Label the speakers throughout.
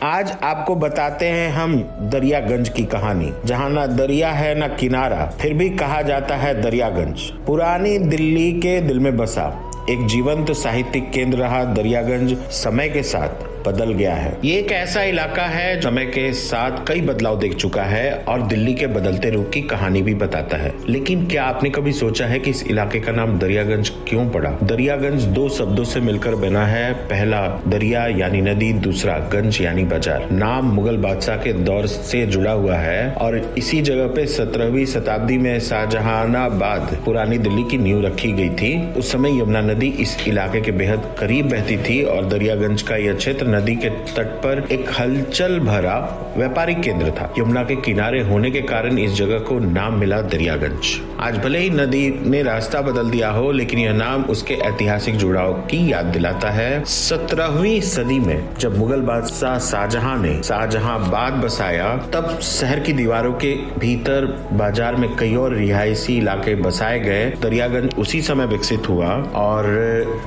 Speaker 1: आज आपको बताते हैं हम दरियागंज की कहानी, जहाँ ना दरिया है ना किनारा, फिर भी कहा जाता है दरियागंज। पुरानी दिल्ली के दिल में बसा एक जीवंत साहित्यिक केंद्र रहा दरियागंज समय के साथ बदल गया है। ये एक ऐसा इलाका है जो समय के साथ कई बदलाव देख चुका है और दिल्ली के बदलते रूप की कहानी भी बताता है। लेकिन क्या आपने कभी सोचा है कि इस इलाके का नाम दरियागंज क्यों पड़ा? दरियागंज दो शब्दों से मिलकर बना है। पहला दरिया यानी नदी, दूसरा गंज यानी बाजार। नाम मुगल बादशाह के दौर से जुड़ा हुआ है और इसी जगह पे 17वीं शताब्दी में शाहजहानाबाद पुरानी दिल्ली की नींव रखी गई थी। उस समय यमुना नदी इस इलाके के बेहद करीब बहती थी और दरियागंज का यह क्षेत्र नदी के तट पर एक हलचल भरा व्यापारिक केंद्र था। यमुना के किनारे होने के कारण इस जगह को नाम मिला दरियागंज। आज भले ही नदी ने रास्ता बदल दिया हो, लेकिन यह नाम उसके ऐतिहासिक जुड़ाव की याद दिलाता है। 17वीं सदी में जब मुगल बादशाह शाहजहां ने शाहजहांबाद बसाया, तब शहर की दीवारों के भीतर बाजार में कई और रिहायशी इलाके बसाए गए। दरियागंज उसी समय विकसित हुआ और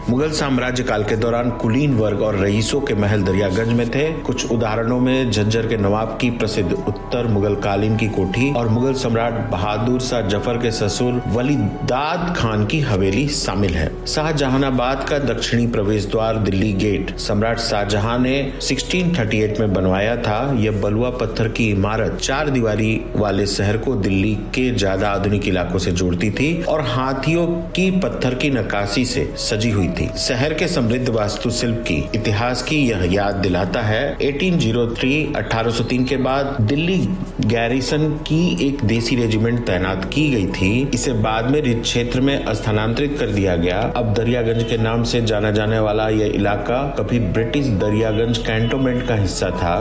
Speaker 1: मुगल साम्राज्य काल के दौरान कुलीन वर्ग और रईसों के महल दरियागंज में थे। कुछ उदाहरणों में झज्जर के नवाब की प्रसिद्ध उत्तर मुगल कालीन की कोठी और मुगल सम्राट बहादुर शाह जफर के ससुर वलीदाद खान की हवेली शामिल है। शाहजहानाबाद का दक्षिणी प्रवेश द्वार दिल्ली गेट सम्राट शाहजहां ने 1638 में बनवाया था। यह बलुआ पत्थर की इमारत 4 दीवारी वाले शहर को दिल्ली के ज्यादा आधुनिक इलाकों से जोड़ती थी और हाथियों की पत्थर की नक्काशी से सजी हुई थी। शहर के समृद्ध वास्तुशिल्प की इतिहास की यह याद दिलाता है। 1803 के बाद दिल्ली गैरिसन की एक देसी रेजिमेंट तैनात की गई थी। इसे बाद में रिज क्षेत्र में स्थानांतरित कर दिया गया। अब दरियागंज के नाम से जाना जाने वाला यह इलाका कभी ब्रिटिश दरियागंज कैंटोनमेंट का हिस्सा था,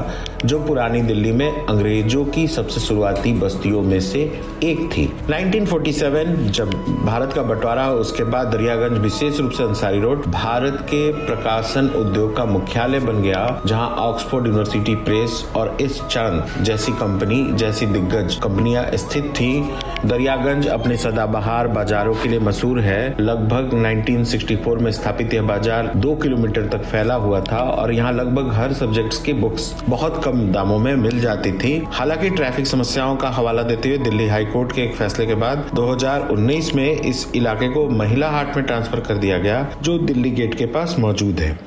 Speaker 1: जो पुरानी दिल्ली में अंग्रेजों की सबसे शुरुआती बस्तियों में से एक थी। 1947 जब भारत का बंटवारा, उसके बाद दरियागंज विशेष रूप से अंसारी रोड भारत के प्रकाशन उद्योग का मुख्यालय बन गया, जहां ऑक्सफोर्ड यूनिवर्सिटी प्रेस और एस चांद जैसी दिग्गज कंपनियां स्थित थी। दरियागंज अपने सदाबहार बाजारों के लिए मशहूर है। लगभग 1964 में स्थापित यह बाजार 2 किलोमीटर तक फैला हुआ था और यहाँ लगभग हर सब्जेक्ट्स की बुक्स बहुत कम दामों में मिल जाती थी। हालांकि ट्रैफिक समस्याओं का हवाला देते हुए दिल्ली हाई कोर्ट के एक फैसले के बाद 2019 में इस इलाके को महिला हाट में ट्रांसफर कर दिया गया, जो दिल्ली गेट के पास मौजूद है।